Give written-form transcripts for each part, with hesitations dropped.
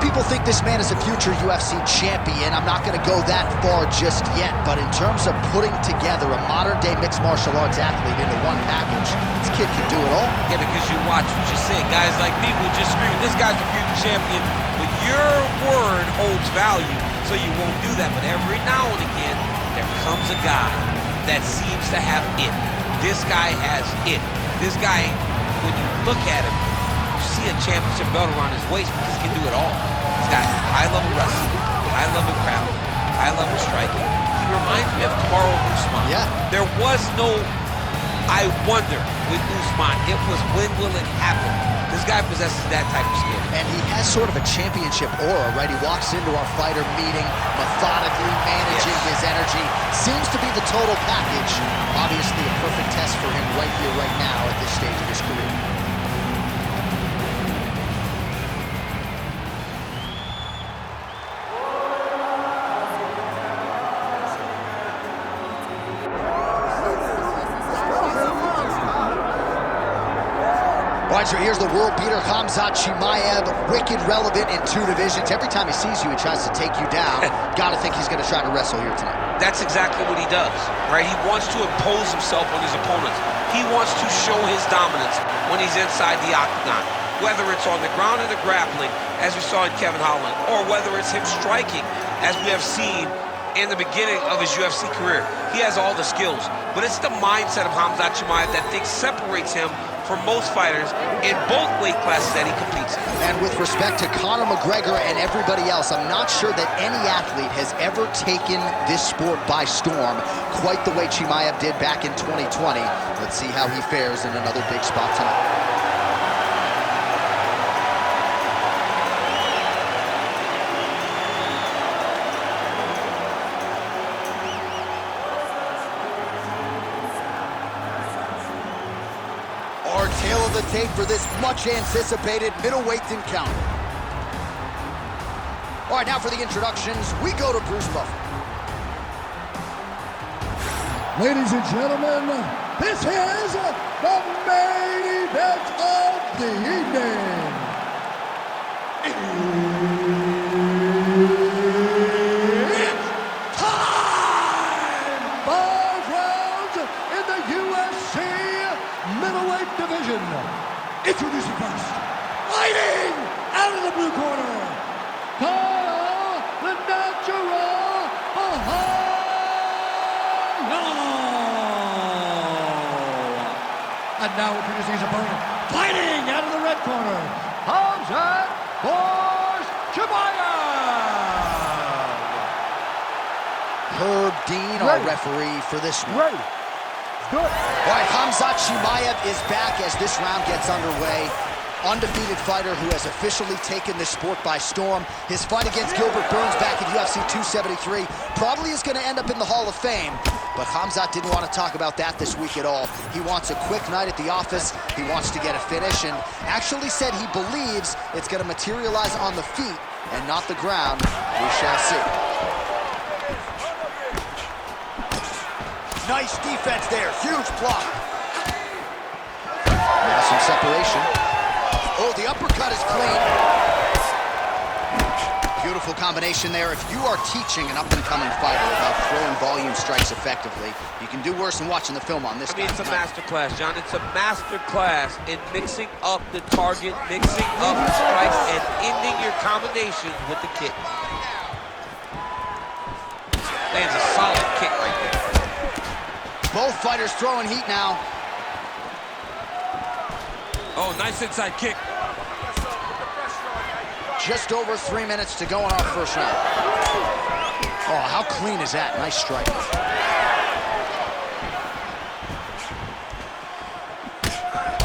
people think this man is a future UFC champion. I'm not going to go that far just yet, but in terms of putting together a modern-day mixed martial arts athlete into one package, this kid can do it all. Yeah, because you watch what you say. Guys like me will just scream, this guy's a future champion, but your word holds value, so you won't do that. But every now and again, there comes a guy that seems to have it. This guy has it. This guy, when you look at him, you see a championship belt around his waist because he can do it all. He's got high-level wrestling, high-level grappling, high-level striking. He reminds me of Kamaru Usman. Yeah. There was no I wonder with Usman. It was when will it happen? This guy possesses that type of skill. And he has sort of a championship aura, right? He walks into our fighter meeting, methodically managing his energy. Seems to be the total package. Obviously a perfect test for him right here, right now, at this stage of his career. All right, so here's the world beater, Khamzat Chimaev, wicked relevant in 2 divisions. Every time he sees you, he tries to take you down. Gotta think he's gonna try to wrestle here tonight. That's exactly what he does, right? He wants to impose himself on his opponents. He wants to show his dominance when he's inside the octagon, whether it's on the ground in the grappling, as we saw in Kevin Holland, or whether it's him striking, as we have seen in the beginning of his UFC career. He has all the skills, but it's the mindset of Khamzat Chimaev that separates him from most fighters in both weight classes that he competes in. And with respect to Conor McGregor and everybody else, I'm not sure that any athlete has ever taken this sport by storm quite the way Chimaev did back in 2020. Let's see how he fares in another big spot tonight. Our tail of the tape for this much-anticipated middleweight encounter. All right, now for the introductions, we go to Bruce Buffer. Ladies and gentlemen, this is the main event of the evening. It's time! 5 rounds in the UFC middleweight division. Introducing first, fighting out of the blue corner, Caio, the natural Borralho. And now introducing his opponent, fighting out of the red corner, Khamzat Chimaev. Herb Dean, our referee for this one. Ready. Good. All right, Khamzat Chimaev is back as this round gets underway. Undefeated fighter who has officially taken this sport by storm. His fight against Gilbert Burns back in UFC 273 probably is going to end up in the Hall of Fame, but Khamzat didn't want to talk about that this week at all. He wants a quick night at the office. He wants to get a finish, and actually said he believes it's going to materialize on the feet and not the ground. We shall see. Nice defense there, huge block. Now some separation. Oh, the uppercut is clean. Beautiful combination there. If you are teaching an up-and-coming fighter about throwing volume strikes effectively, you can do worse than watching the film on this guy. It's a master class, John. It's a master class in mixing up the target, mixing up the strikes, and ending your combinations with the kick. Lands a solid kick right there. Both fighters throwing heat now. Oh, nice inside kick. Just over 3 minutes to go in our first round. Oh, how clean is that? Nice strike.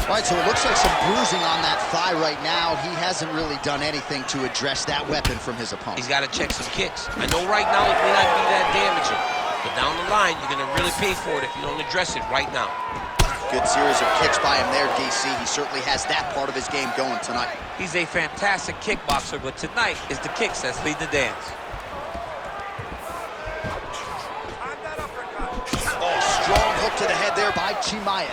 All right, so it looks like some bruising on that thigh right now. He hasn't really done anything to address that weapon from his opponent. He's got to check some kicks. I know right now it may not be that damaging, but down the line, you're going to really pay for it if you don't address it right now. Good series of kicks by him there, DC. He certainly has that part of his game going tonight. He's a fantastic kickboxer, but tonight is the kicks that lead the dance. Oh, strong hook to the head there by Chimaev.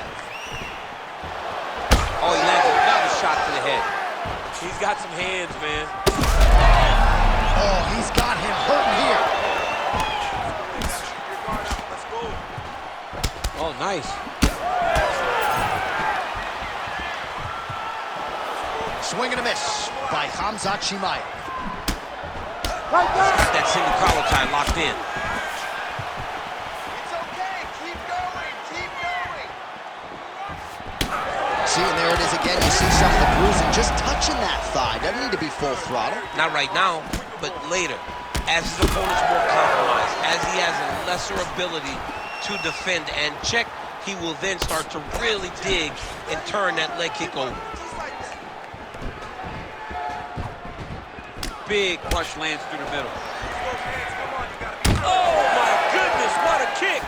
Oh, he lands another shot to the head. He's got some hands, man. Oh, he's got him hurting here. Oh, nice. Swing and a miss by Chimaev. Right there. That single collar tie locked in. It's okay. Keep going. Keep going. See, and there it is again. You see some of the bruising just touching that thigh. Doesn't need to be full throttle. Not right now, but later. As his opponent's more compromised, as he has a lesser ability to defend and check, he will then start to really dig and turn that leg kick over. Big punch lands through the middle. Oh my goodness, what a kick!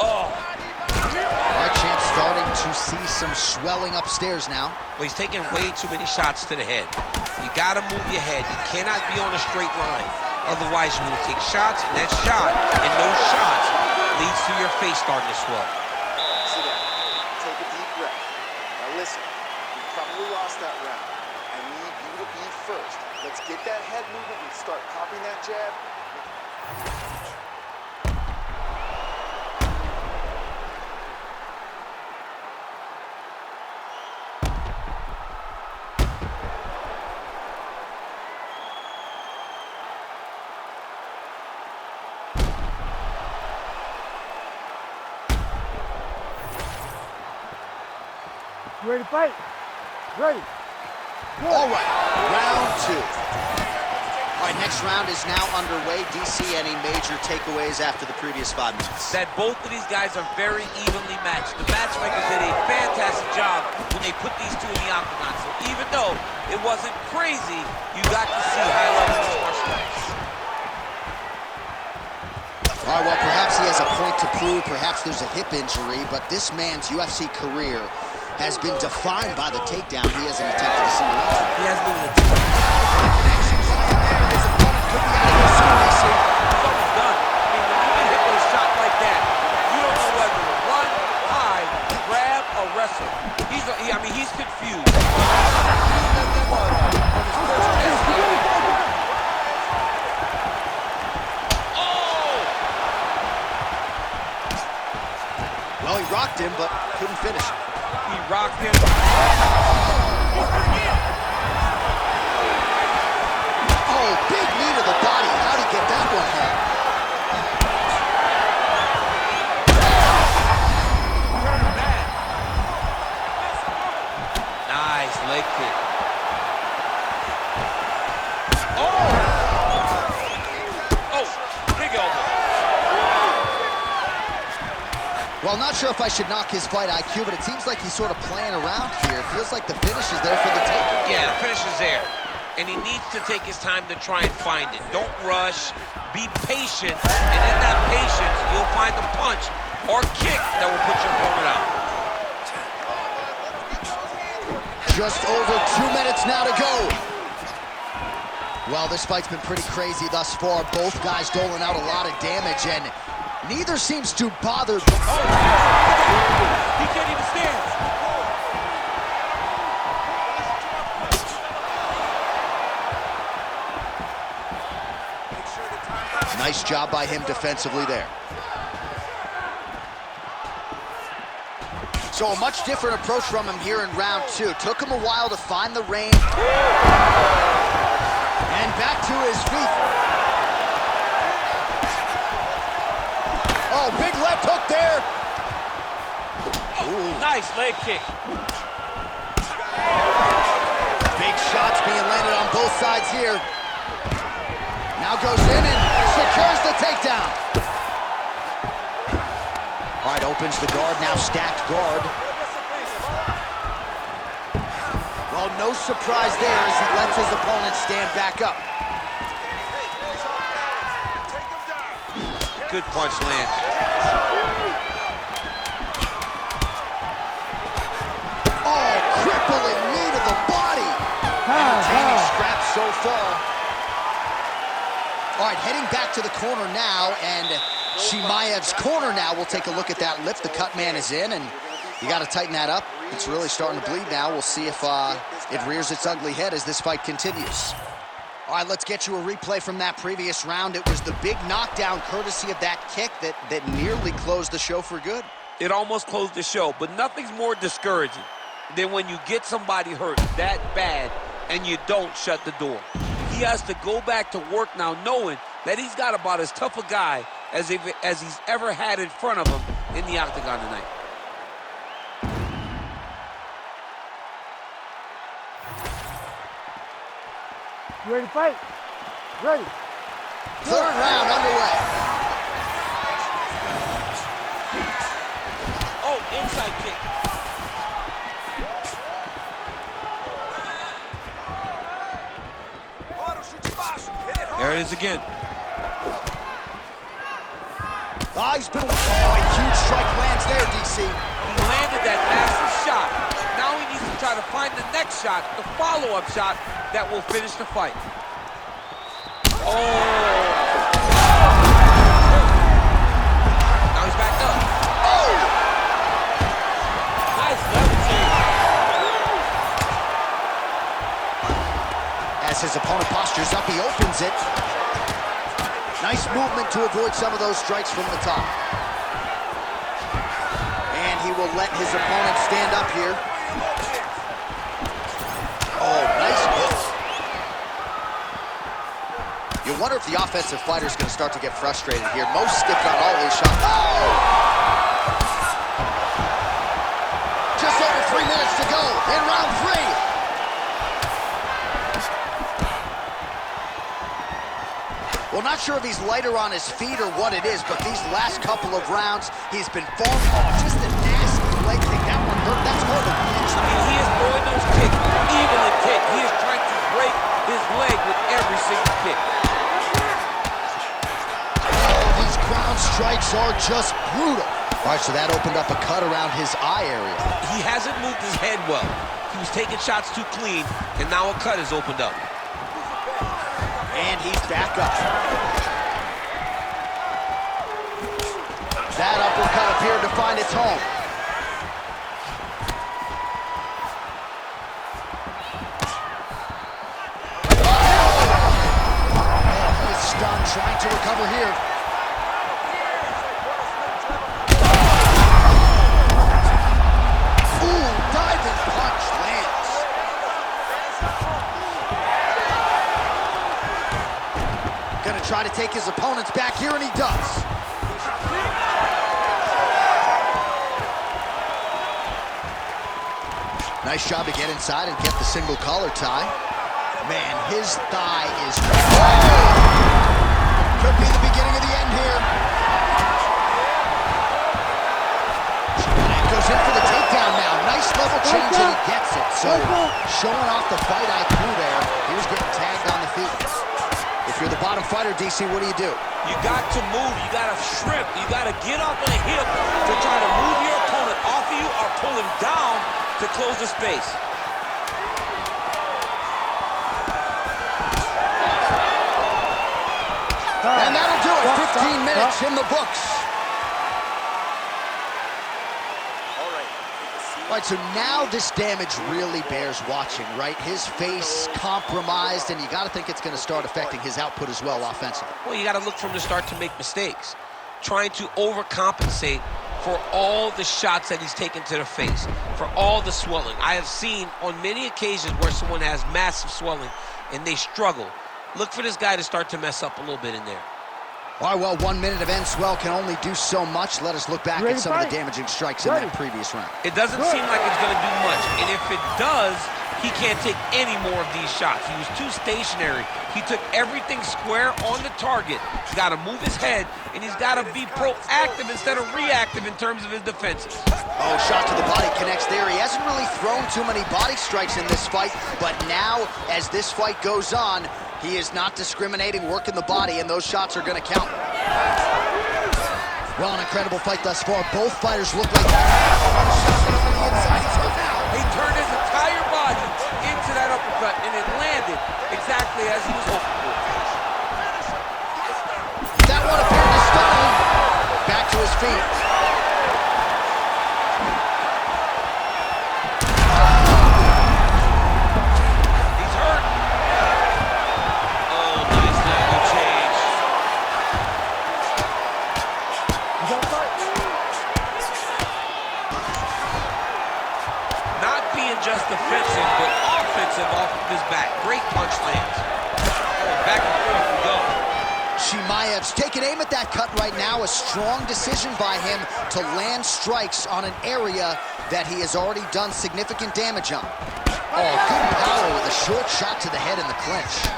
Oh. Our champ's starting to see some swelling upstairs now. Well, he's taking way too many shots to the head. You gotta move your head. You cannot be on a straight line. Otherwise, you will take shots, and that shot, and those shots, leads to your face starting to swell. Sit down. Take a deep breath. Now listen, you probably lost that round. I need you to be first. Let's get that head movement and start popping that jab. You ready to fight? Ready. All right, round two. All right, next round is now underway. DC, any major takeaways after the previous 5 minutes? That both of these guys are very evenly matched. The matchmakers did a fantastic job when they put these two in the octagon. So even though it wasn't crazy, you got to see high-level martial arts. All right, well, perhaps he has a point to prove. Perhaps there's a hip injury, but this man's UFC career has been defined by the takedown. He hasn't attempted a single injury. He has been attempted. Connections laying there. His opponent could be out of here soon, DC. He's almost done. I mean, when you get hit with a shot like that, you don't know whether to run, hide, grab, or wrestle. He's confused. Well, he rocked him, but couldn't finish. He rocked him. Oh, big knee to the body. How'd he get that one home? Nice leg kick. Oh! Oh, big elbow. Well, not sure if I should knock his fight IQ, but it seems like he's sort of playing around here. It feels like the finish is there for the taking. Yeah, the finish is there. And he needs to take his time to try and find it. Don't rush. Be patient. And in that patience, you'll find the punch or kick that will put your opponent out. Just over 2 minutes now to go. Well, this fight's been pretty crazy thus far. Both guys doling out a lot of damage, and neither seems too bothered. Oh, he can't even stand. Nice job by him defensively there. So a much different approach from him here in round two. Took him a while to find the range. And back to his feet. Oh, big left hook there. Ooh. Nice leg kick. Big shots being landed on both sides here. Now goes in and secures the takedown. All right, opens the guard, now stacked guard. Well, no surprise there as he lets his opponent stand back up. Good punch land. Oh, crippling knee to the body. Entertaining straps so far. All right, heading back to the corner now, and Chimaev's corner now. We'll take a look at that lift. The cut man is in, and you got to tighten that up. It's really starting to bleed now. We'll see if it rears its ugly head as this fight continues. All right, let's get you a replay from that previous round. It was the big knockdown courtesy of that kick that nearly closed the show for good. It almost closed the show, but nothing's more discouraging than when you get somebody hurt that bad and you don't shut the door. He has to go back to work now knowing that he's got about as tough a guy as he's ever had in front of him in the octagon tonight. You ready to fight? Ready. Third round underway. Oh, inside kick. There it is again. He's been... Oh, a huge strike lands there, DC. He landed that massive shot. Now he needs to try to find the next shot, the follow-up shot that will finish the fight. Oh! Now he's backed up. Oh! Nice leverage. As his opponent postures up, he opens it. Nice movement to avoid some of those strikes from the top. And he will let his opponent stand up here. Oh, nice hit. You wonder if the offensive fighter is going to start to get frustrated here. Most skipped on all these shots. Oh! Just over 3 minutes to go in round 3. Well, not sure if he's lighter on his feet or what it is, but these last couple of rounds, he's been falling. Oh, just a nasty leg kick. That one hurt. That's more than an inch. I mean, he is throwing those kicks, even a kick. He is trying to break his leg with every single kick. Oh, these ground strikes are just brutal. All right, so that opened up a cut around his eye area. He hasn't moved his head well. He was taking shots too clean, and now a cut has opened up. And he's back up. That uppercut appeared to find its home. Oh, he is stunned, trying to recover here. Ooh, diving punch lands. Gonna try to take his opponents back here, and he does. Nice job to get inside and get the single collar tie. Man, his thigh is... Oh! Could be the beginning of the end here. Chimaev goes in for the takedown now. Nice level change, and he gets it. So, showing off the fight IQ there. He was getting tagged on the feet. If you're the bottom fighter, DC, what do? You got to move. You got to shrimp. You got to get off on a hip to try to move your opponent off of you or pull him down to close the space. And that'll do it. 15 minutes in the books. All right, so now this damage really bears watching, right? His face compromised, and you got to think it's going to start affecting his output as well offensively. Well, you got to look for him to start to make mistakes, trying to overcompensate for all the shots that he's taken to the face, for all the swelling. I have seen on many occasions where someone has massive swelling and they struggle. Look for this guy to start to mess up a little bit in there. All right, well, 1 minute of end swell can only do so much. Let us look back at some of the damaging strikes in that previous round. It doesn't seem like it's going to do much, and if it does, he can't take any more of these shots. He was too stationary. He took everything square on the target. He's got to move his head, and he's got to be proactive instead of reactive in terms of his defenses. Oh, shot to the body connects there. He hasn't really thrown too many body strikes in this fight, but now, as this fight goes on, he is not discriminating, working the body, and those shots are going to count. Well, an incredible fight thus far. Both fighters look like... He turned his entire body into that uppercut, and it landed exactly as he was hoping for. That one appeared to stun him. Back to his feet. Chimaev's taking aim at that cut right now. A strong decision by him to land strikes on an area that he has already done significant damage on. Oh, good power with a short shot to the head in the clinch.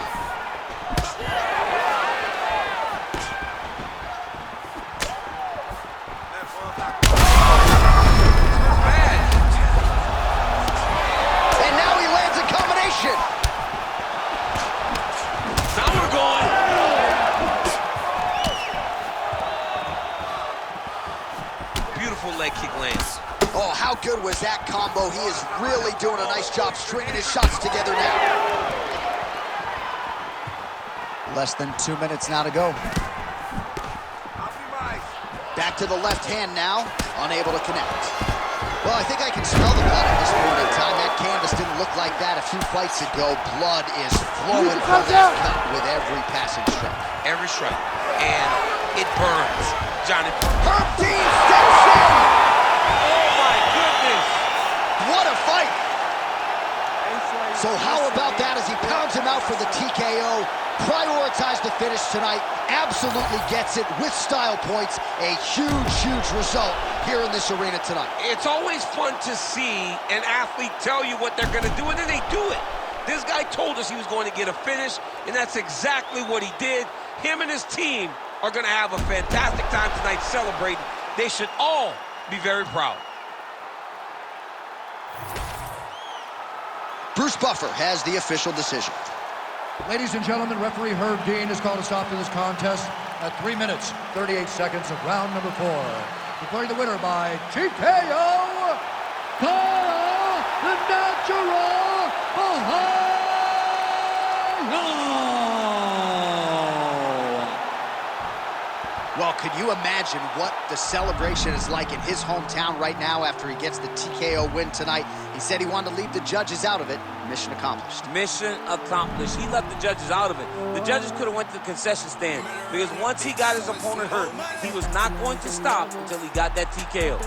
And now he lands a combination. Now we're going. Beautiful leg kick lands. Oh, how good was that combo? He is really doing a nice job stringing his shots together now. Less than 2 minutes now to go. Back to the left hand now, unable to connect. Well, I think I can smell the blood at this point in time. That canvas didn't look like that a few fights ago. Blood is flowing from that cut with every passing strike. Every strike. And it burns. Johnny. Herb Dean steps in! What a fight! So how about that as he pounds him out for the TKO? Prioritized the finish tonight. Absolutely gets it with style points. A huge, huge result here in this arena tonight. It's always fun to see an athlete tell you what they're going to do, and then they do it. This guy told us he was going to get a finish, and that's exactly what he did. Him and his team are going to have a fantastic time tonight celebrating. They should all be very proud. Bruce Buffer has the official decision. Ladies and gentlemen, referee Herb Dean has called a stop to this contest at 3 minutes, 38 seconds of round number 4. Declaring the winner by TKO, Caio, the natural Borralho! Well, could you imagine what the celebration is like in his hometown right now after he gets the TKO win tonight? He said he wanted to leave the judges out of it. Mission accomplished. Mission accomplished. He left the judges out of it. The judges could have went to the concession stand because once he got his opponent hurt, he was not going to stop until he got that TKO.